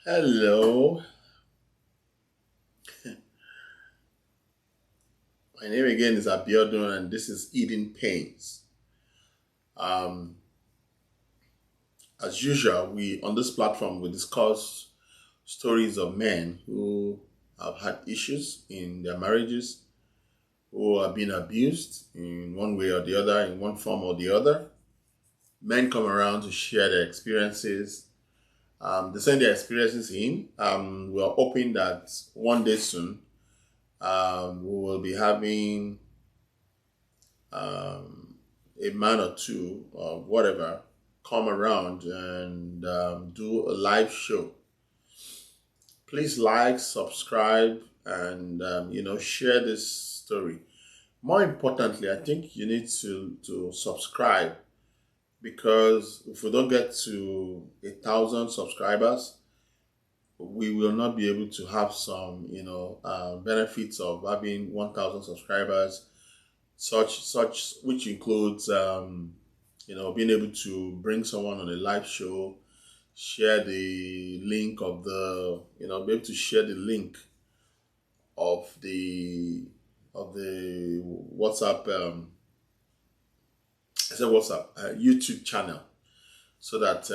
Hello, my name again is Abiodun, and this is Eating Pains. Um, as usual, we on this platform we discuss stories of men who have had issues in their marriages, who have been abused in one way or the other, in one form or the other. Men come around to share their experiences. They send their experiences in. We are hoping that one day soon we will be having um, a man or two or whatever come around and do a live show. Please like, subscribe, and share this story. More importantly, I think you need to subscribe because if we don't get to 1,000 subscribers, we will not be able to have some benefits of having 1,000 subscribers, such which includes being able to bring someone on a live show, share the link of be able to share the link of the WhatsApp, I said WhatsApp, YouTube channel, so that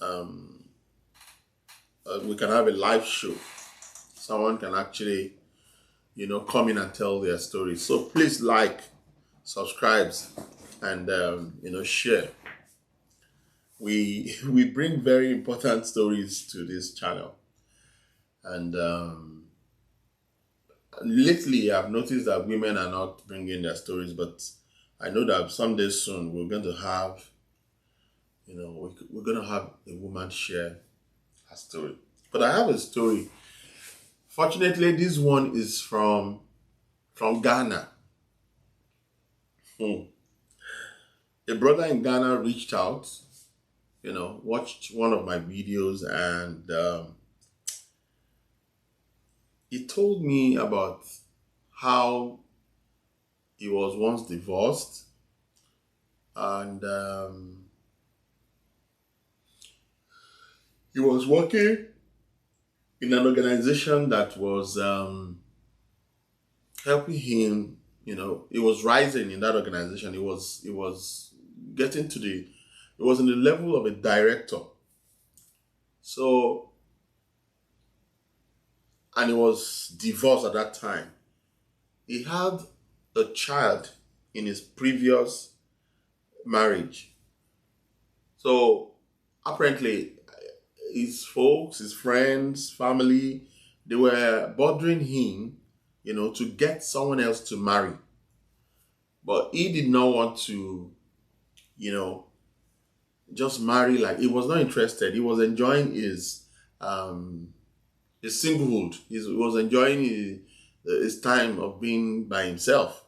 um, we can have a live show. Someone can actually, come in and tell their story. So please like, subscribe, and share. We bring very important stories to this channel, and lately I've noticed that women are not bringing their stories, but I know that someday soon we're going to have we're going to have a woman share her story. But I have a story. Fortunately, this one is from Ghana. Hmm. A brother in Ghana reached out, watched one of my videos, and he told me about how he was once divorced, and he was working in an organization that was helping him. He was rising in that organization. He was getting to the he was in the level of a director. So, and he was divorced at that time. He had a child in his previous marriage. So apparently his folks, his friends, family, they were bothering him, to get someone else to marry. But he did not want to, you know, just marry. Like, he was not interested. He was enjoying his singlehood. He was enjoying his time of being by himself.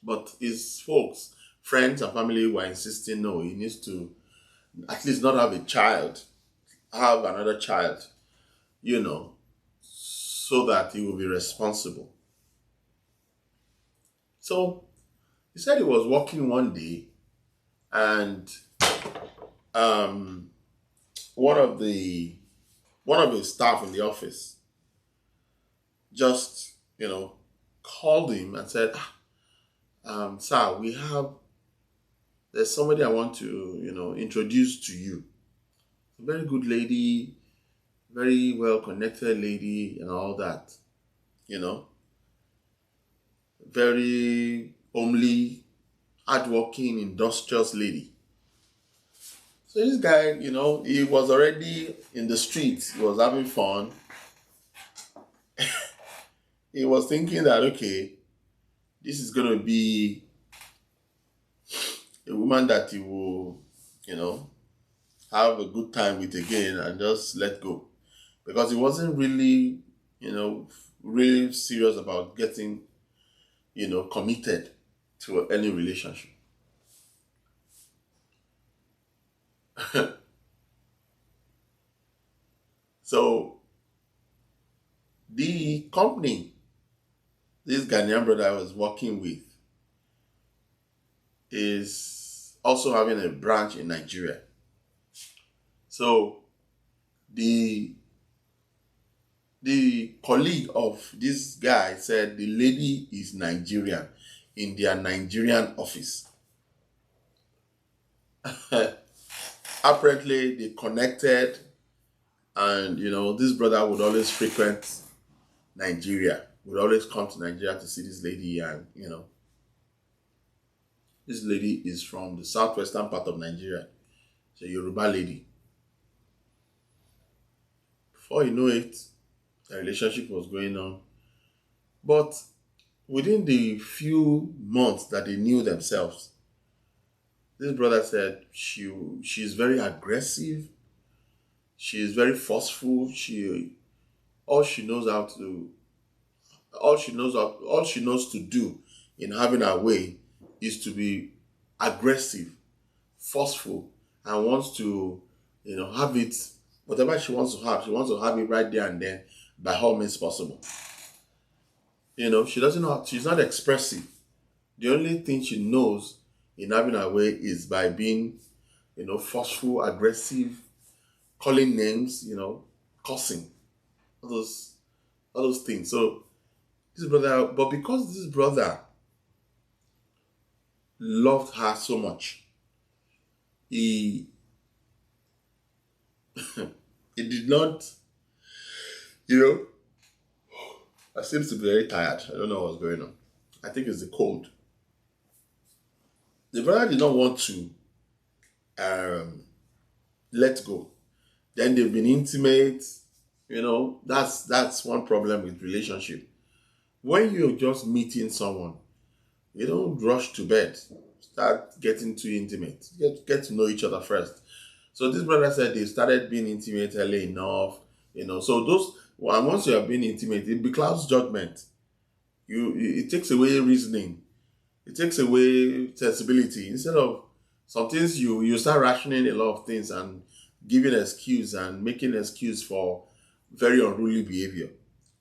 But his folks, friends, and family were insisting, no, he needs to at least not have a child, have another child, so that he will be responsible. So he said he was walking one day, and um, one of the one of his staff in the office just called him and said, "Sir, there's somebody I want to introduce to you. A very good lady, very well connected lady, and all that. You know, very homely, hardworking, industrious lady." So this guy, he was already in the streets. He was having fun. He was thinking that, okay, this is going to be a woman that he will, you know, have a good time with again and just let go. Because he wasn't really, really serious about getting, committed to any relationship. So the company this Ghanaian brother I was working with is also having a branch in Nigeria. So The colleague of this guy said the lady is Nigerian in their Nigerian office. Apparently, they connected, and this brother would always frequent Nigeria, would always come to Nigeria to see this lady, and this lady is from the southwestern part of Nigeria. It's a Yoruba lady. Before you know it, the relationship was going on. But within the few months that they knew themselves, this brother said she's very aggressive, she is very forceful, all she knows how to all she knows to do in having her way is to be aggressive, forceful, and wants to, have it, whatever she wants to have it right there and then, by all means possible. She doesn't know, she's not expressive. The only thing she knows in having her way is by being, forceful, aggressive, calling names, cursing, all those things. So but because this brother loved her so much, he he did not, you know, I seems to be very tired. I don't know what's going on. I think it's the cold. The brother did not want to um, let go. Then they've been intimate. That's one problem with relationship. When you're just meeting someone, you don't rush to bed. Start getting too intimate. Get to know each other first. So this brother said they started being intimate early enough. So once you have been intimate, it beclouds judgment. It takes away reasoning. It takes away sensibility. Instead of some things, you start rationing a lot of things and giving excuse and making excuse for very unruly behavior.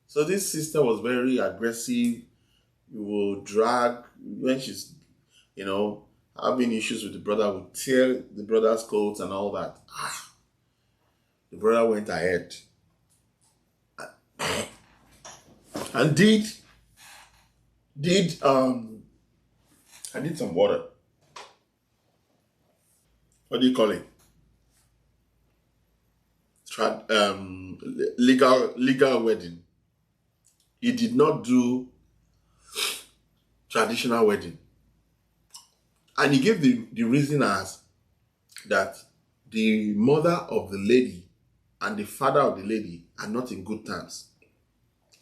So this sister was very aggressive. You will drag when she's, having issues with the brother, would tear the brother's clothes and all that. The brother went ahead and I need some water. What do you call it? Legal wedding. He did not do traditional wedding. And he gave the reason as that the mother of the lady and the father of the lady are not in good terms.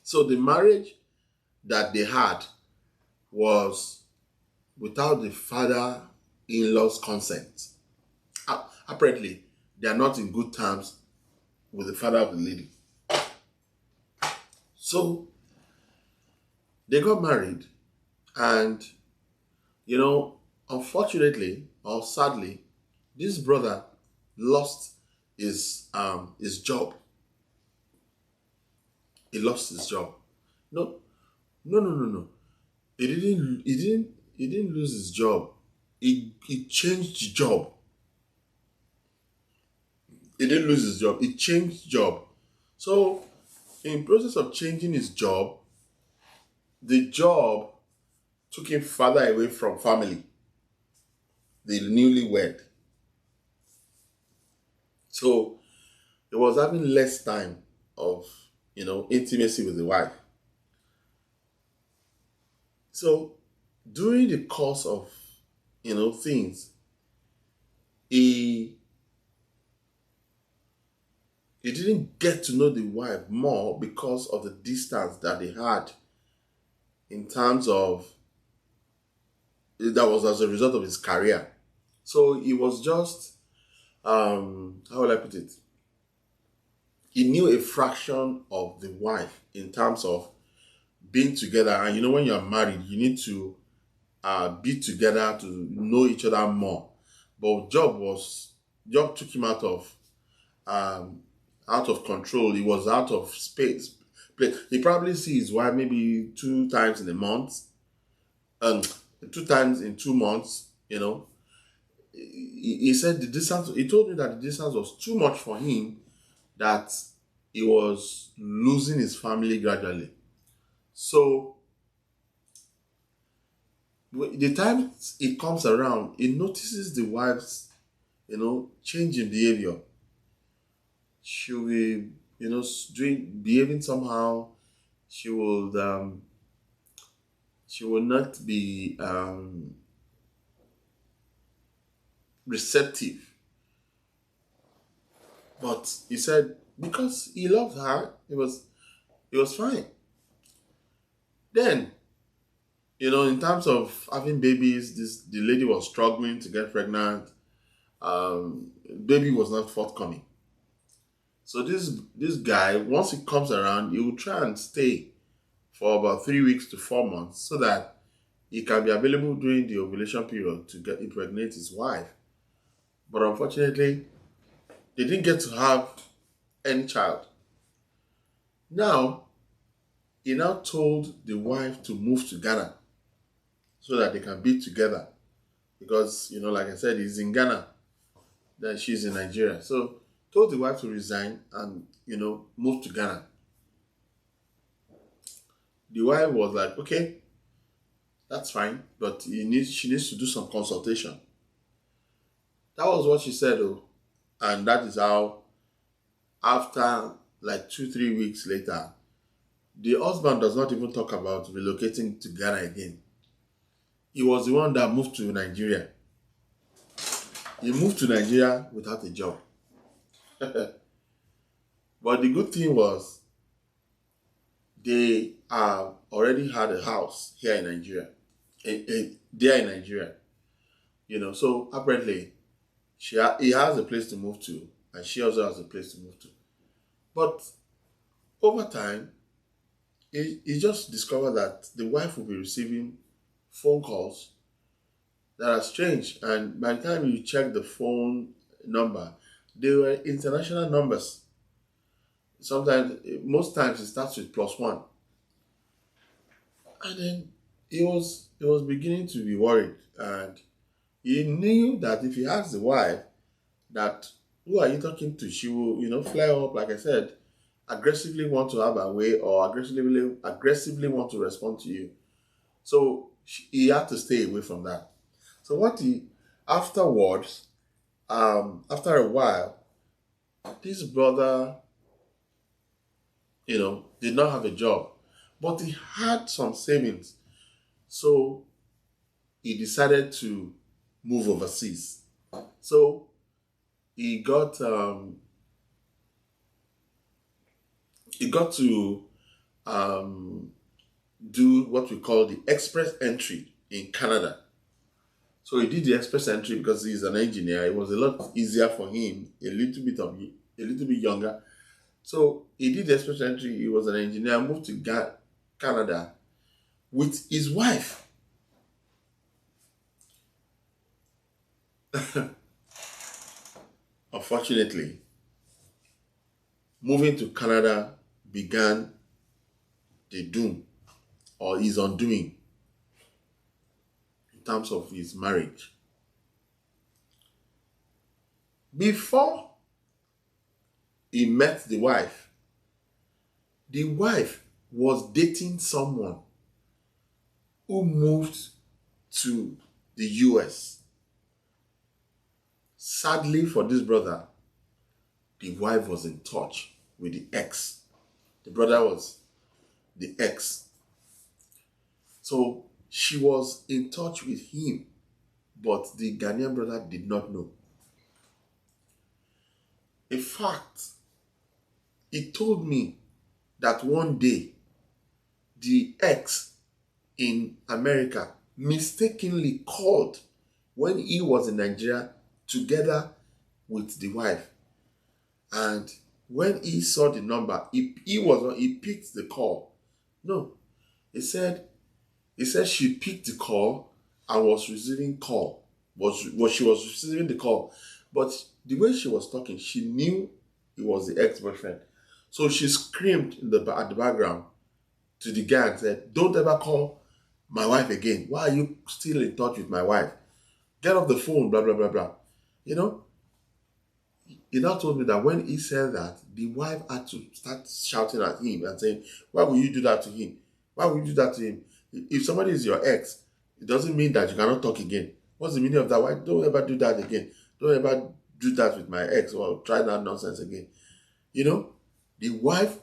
So the marriage that they had was without the father-in-law's consent. Apparently, they are not in good terms with the father of the lady. So they got married, and unfortunately or sadly, this brother lost his job. He lost his job. No, no, no, no, no. He didn't lose his job. He changed job. He didn't lose his job. He changed job. So in process of changing his job, the job took him further away from family, the newlywed. So he was having less time of, intimacy with the wife. So during the course of, things, he didn't get to know the wife more because of the distance that they had in terms of, that was as a result of his career. So he was just, how will I put it? He knew a fraction of the wife in terms of being together. And when you're married, you need to be together to know each other more. But job took him out of control. He was out of space. He probably sees his wife maybe 2 times in a month, 2 times in 2 months. He said the distance. He told me that the distance was too much for him that he was losing his family gradually. So the time it comes around, he notices the wife's, change in behavior. She will, doing behaving somehow. She will, she will not be receptive. But he said because he loved her, it was fine. Then, in terms of having babies, the lady was struggling to get pregnant. Baby was not forthcoming. So this guy, once he comes around, he will try and stay for about 3 weeks to 4 months so that he can be available during the ovulation period to get impregnate his wife. But unfortunately, they didn't get to have any child. Now, he now told the wife to move to Ghana so that they can be together. Because, like I said, he's in Ghana, then she's in Nigeria. So told the wife to resign and, move to Ghana. The wife was like, okay, that's fine, but she needs to do some consultation. That was what she said, though. And that is how, after like 2, 3 weeks later, the husband does not even talk about relocating to Ghana again. He was the one that moved to Nigeria. He moved to Nigeria without a job. But the good thing was, they already had a house here in Nigeria. There in Nigeria. So apparently, he has a place to move to, and she also has a place to move to. But over time, he just discovered that the wife will be receiving phone calls that are strange. And by the time you check the phone number, they were international numbers. Sometimes, most times, it starts with +1. And then he was beginning to be worried. And he knew that if he asked the wife that, who are you talking to, she will, flare up, like I said, aggressively want to have her way, or aggressively want to respond to you. So he had to stay away from that. So afterwards, after a while, this brother, did not have a job, but he had some savings. So he decided to move overseas. So he got to do what we call the express entry in Canada. So he did the express entry because he's an engineer. It was a lot easier for him, a little bit younger. So he did the express entry. He was an engineer, moved to Canada with his wife. Unfortunately, moving to Canada began the doom, or his undoing, in terms of his marriage. Before he met the wife was dating someone who moved to the US. Sadly for this brother, the wife was in touch with the ex. The brother was the ex. So she was in touch with him, but the Ghanaian brother did not know. In fact, he told me that one day the ex in America mistakenly called when he was in Nigeria together with the wife. And when he saw the number, he picked the call. No, he said she picked the call and was receiving call. She was receiving the call. But the way she was talking, she knew it was the ex-boyfriend. So she screamed at the background to the guy and said, "Don't ever call my wife again. Why are you still in touch with my wife? Get off the phone, blah, blah, blah, blah." he now told me that when he said that, the wife had to start shouting at him and saying, "Why will you do that to him? Why will you do that to him? If somebody is your ex, it doesn't mean that you cannot talk again. What's the meaning of that? Why don't ever do that again? Don't ever do that with my ex or try that nonsense again." You know, the wife,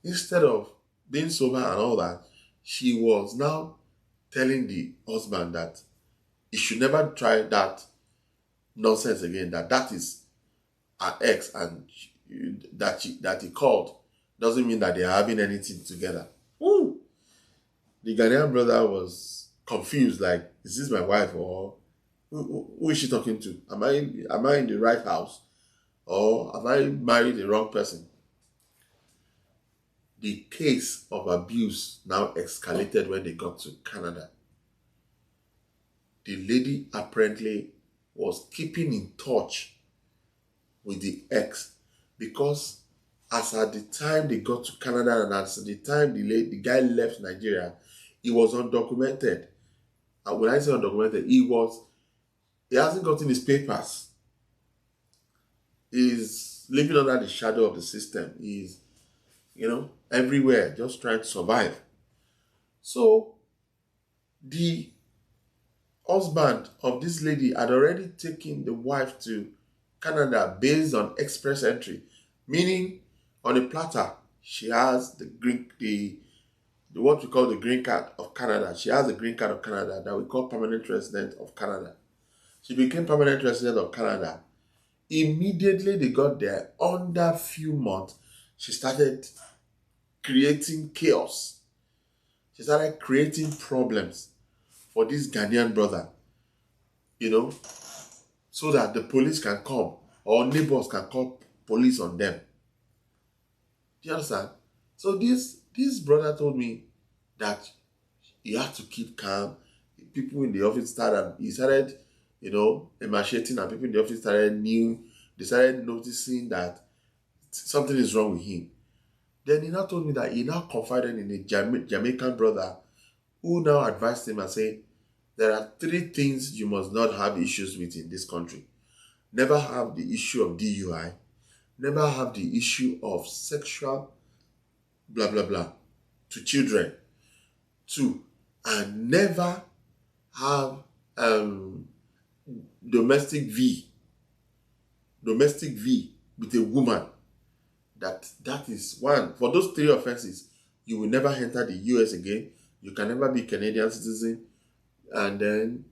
instead of being sober and all that, she was now telling the husband that he should never try that nonsense again, that is her ex, and that he called doesn't mean that they are having anything together. Ooh. The Ghanaian brother was confused, like, is this my wife, or who is she talking to? Am I in the right house, or have I married the wrong person? The case of abuse now escalated when they got to Canada. The lady apparently was keeping in touch with the ex, because as at the time they got to Canada and as at the time the guy left Nigeria, he was undocumented. And when I say undocumented, he hasn't gotten his papers. He's living under the shadow of the system. He's, everywhere, just trying to survive. So the husband of this lady had already taken the wife to Canada based on express entry, meaning on a platter she has the what we call the green card of Canada. She has the green card of Canada that we call permanent resident of Canada. She became permanent resident of Canada. Immediately they got there, under few months, she started creating chaos. She started creating problems for this Ghanaian brother, so that the police can come or neighbors can call police on them. Do you understand? So this brother told me that he had to keep calm. People in the office started, emaciating, and people in the office they started noticing that something is wrong with him. Then he now told me that he now confided in a Jamaican brother who now advised him and said, there are 3 things you must not have issues with in this country. Never have the issue of DUI. Never have the issue of sexual blah, blah, blah to children. 2, and never have domestic V with a woman. That is 1. For those 3 offenses, you will never enter the US again. You can never be Canadian citizen, and then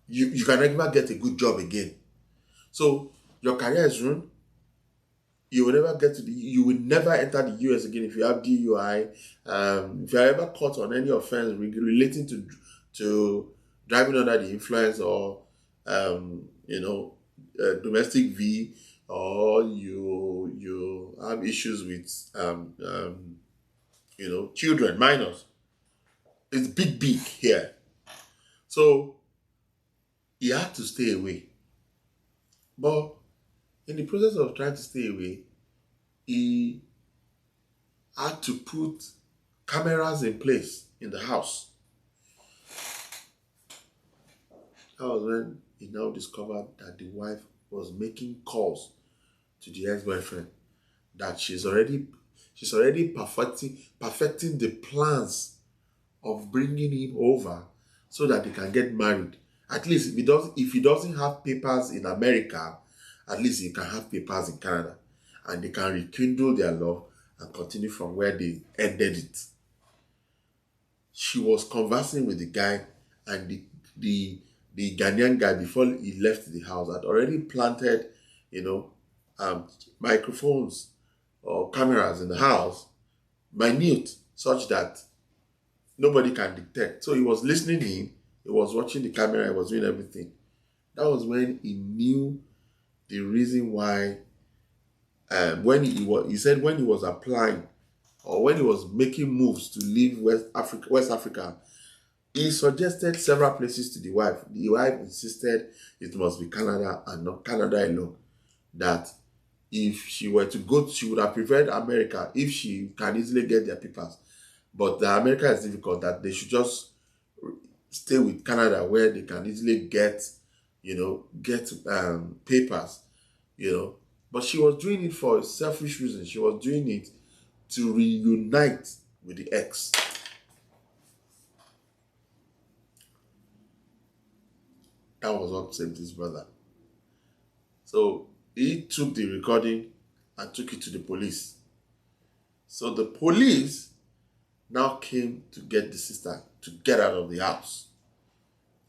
you can never get a good job again. So your career is ruined. You will never enter the US again if you have DUI. If you are ever caught on any offense relating to driving under the influence, or domestic V, or you have issues with children, minors. It's big here. So he had to stay away. But in the process of trying to stay away, he had to put cameras in place in the house. That was when he now discovered that the wife was making calls to the ex-boyfriend, that she's already perfecting the plans of bringing him over so that they can get married. At least if he doesn't have papers in America, at least he can have papers in Canada, and they can rekindle their love and continue from where they ended it. She was conversing with the guy, and the Ghanaian guy, before he left the house, had already planted, microphones or cameras in the house, minute, such that nobody can detect. So he was listening in, he was watching the camera, he was doing everything. That was when he knew the reason why. He said when he was applying, or when he was making moves to leave West Africa, he suggested several places to the wife. The wife insisted it must be Canada and not Canada alone. That if she were to go, she would have preferred America if she can easily get their papers. But the America is difficult, that they should just stay with Canada, where they can easily get papers, But she was doing it for a selfish reason. She was doing it to reunite with the ex. That was what saved his brother. So he took the recording and took it to the police. So the police now came to get the sister to get out of the house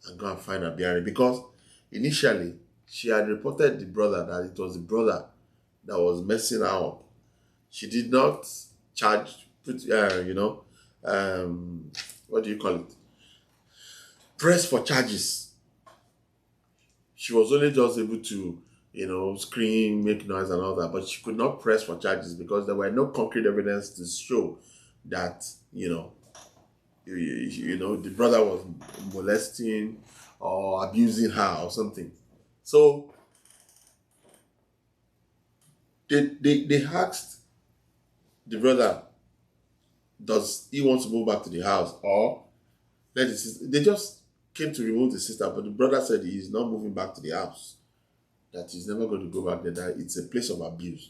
and go and find Abiari, because initially she had reported the brother that it was the brother that was messing her up. She did not charge, what do you call it? Press for charges. She was only just able to, scream, make noise and all that, but she could not press for charges because there were no concrete evidence to show that, the brother was molesting or abusing her or something. So they asked the brother, does he want to move back to the house or let his sister? They just came to remove the sister, but the brother said he is not moving back to the house, that he's never going to go back there, that it's a place of abuse.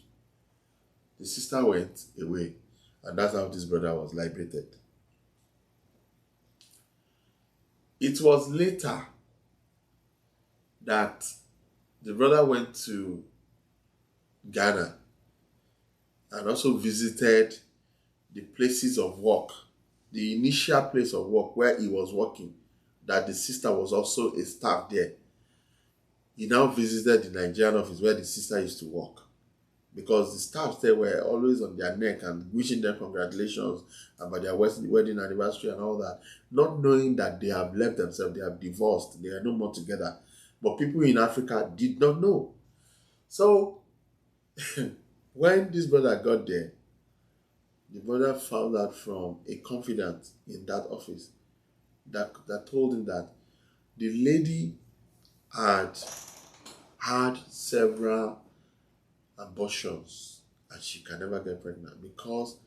The sister went away, and that's how this brother was liberated. It was later that the brother went to Ghana and also visited the places of work, the initial place of work where he was working, that the sister was also a staff there. He now visited the Nigerian office where the sister used to work, because the staffs there were always on their neck and wishing them congratulations about their wedding anniversary and all that, not knowing that they have left themselves, they have divorced, they are no more together. But people in Africa did not know. So when this brother got there, the brother found out from a confidant in that office that told him that the lady had had several abortions and she can never get pregnant because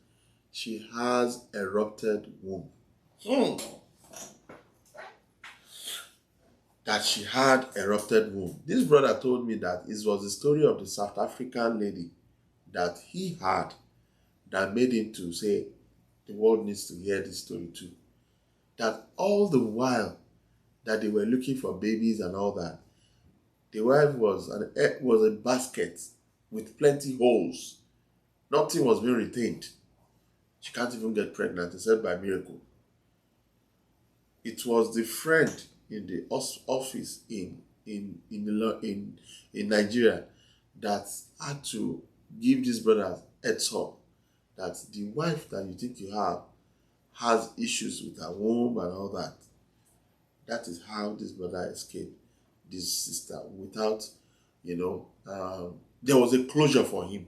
she has erupted womb. That she had erupted womb. This brother told me that it was the story of the South African lady that he had that made him to say the world needs to hear this story too. That all the while that they were looking for babies and all that, the wife was a basket with plenty holes. Nothing was being retained. She can't even get pregnant except by miracle. It was the friend in the office in Nigeria that had to give this brother heads up that the wife that you think you have has issues with her womb and all that. That is how this brother escaped this sister without, there was a closure for him.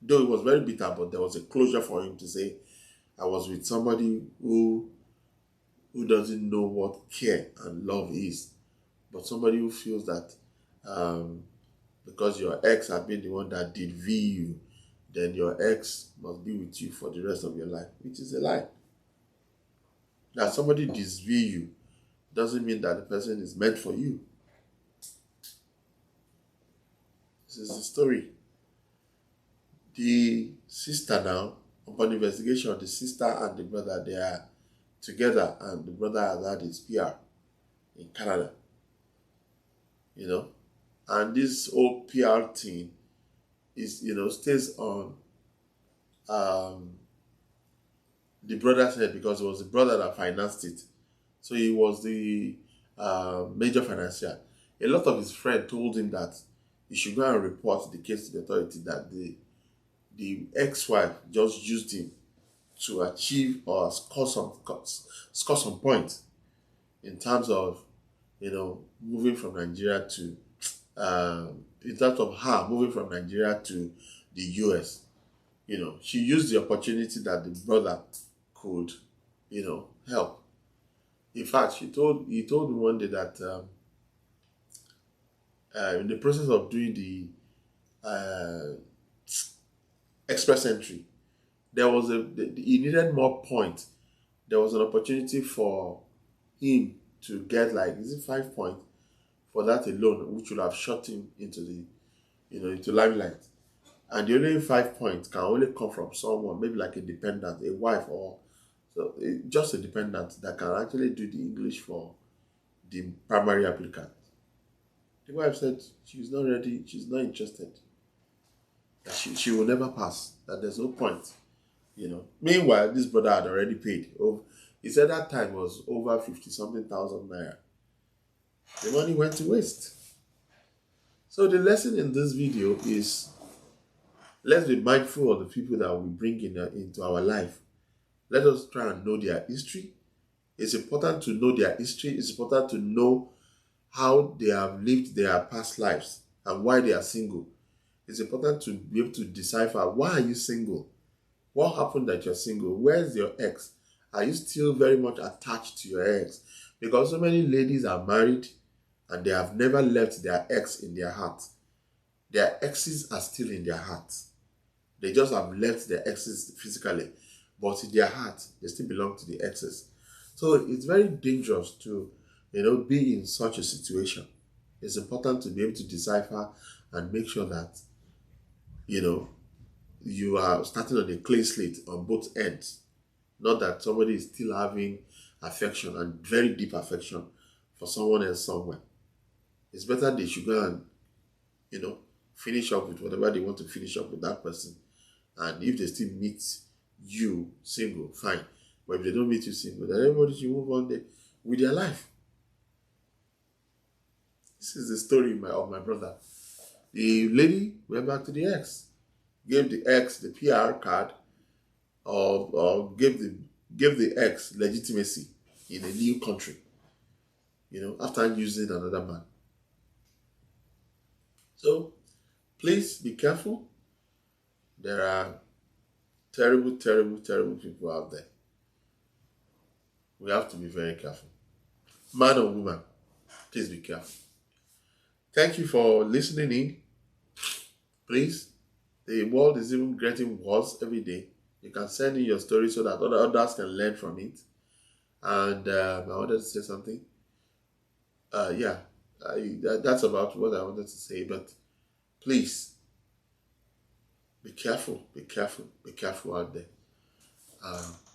Though it was very bitter, but there was a closure for him to say, I was with somebody who doesn't know what care and love is, but somebody who feels that because your ex had been the one that did you, then your ex must be with you for the rest of your life, which is a lie. That somebody disview you doesn't mean that the person is meant for you. This is the story. The sister now, upon investigation, the sister and the brother, they are together, and the brother has had his PR in Canada. And this whole PR thing is, stays on the brother's head, because it was the brother that financed it. So he was the major financier. A lot of his friends told him that he should go and report the case to the authority, that the ex-wife just used him to achieve or score some points in terms of, moving from Nigeria to, in terms of her moving from Nigeria to the US. She used the opportunity that the brother could, help. In fact, he told me one day that in the process of doing the express entry, he needed more points. There was an opportunity for him to get 5 points for that alone, which would have shot him into the into limelight. And the only 5 points can only come from someone, maybe like a dependent, a wife, or just a dependent that can actually do the English for the primary applicant. The wife said she's not ready, she's not interested, that she will never pass, that there's no point. Meanwhile, this brother had already paid. Oh, he said that time was over 50 something thousand naira. The money went to waste. So the lesson in this video is, let's be mindful of the people that we bring into our life. Let us try and know their history. It's important to know their history. It's important to know how they have lived their past lives and why they are single. It's important to be able to decipher, why are you single? What happened that you're single? Where's your ex? Are you still very much attached to your ex? Because so many ladies are married and they have never left their ex in their heart. Their exes are still in their heart. They just have left their exes physically, but in their heart, they still belong to the exes. So it's very dangerous to, be in such a situation. It's important to be able to decipher and make sure that, you are starting on a clean slate on both ends. Not that somebody is still having affection, and very deep affection, for someone else somewhere. It's better they should go and, finish up with whatever they want to finish up with that person. And if they still meet you single, fine. But if they don't meet you single, then everybody should move on with their life. This is the story of my brother. The lady went back to the ex, gave the ex the PR card, or gave the ex legitimacy in a new country, after using another man. So please be careful. There are terrible, terrible, terrible people out there. We have to be very careful. Man or woman, please be careful. Thank you for listening in. Please, the world is even getting worse every day. You can send in your story so that others can learn from it. And I wanted to say something. That's about what I wanted to say. But please, be careful, be careful, be careful out there.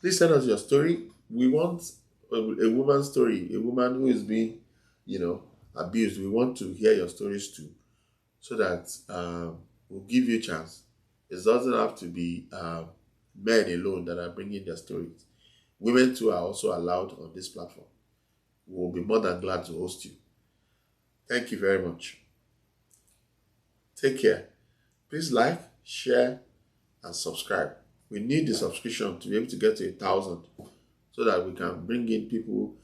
Please send us your story. We want a woman's story, a woman who is being, abused. We want to hear your stories too, so that we'll give you a chance. It doesn't have to be men alone that are bringing their stories. Women too are also allowed on this platform. We'll be more than glad to host you. Thank you very much. Take care. Please like, share, and subscribe. We need the subscription to be able to get to 1,000, so that we can bring in people.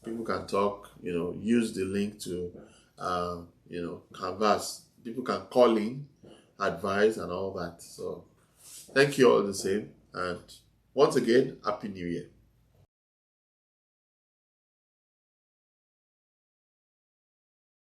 People can talk, use the link to, converse. People can call in, advise, and all that. So thank you all the same. And once again, Happy New Year.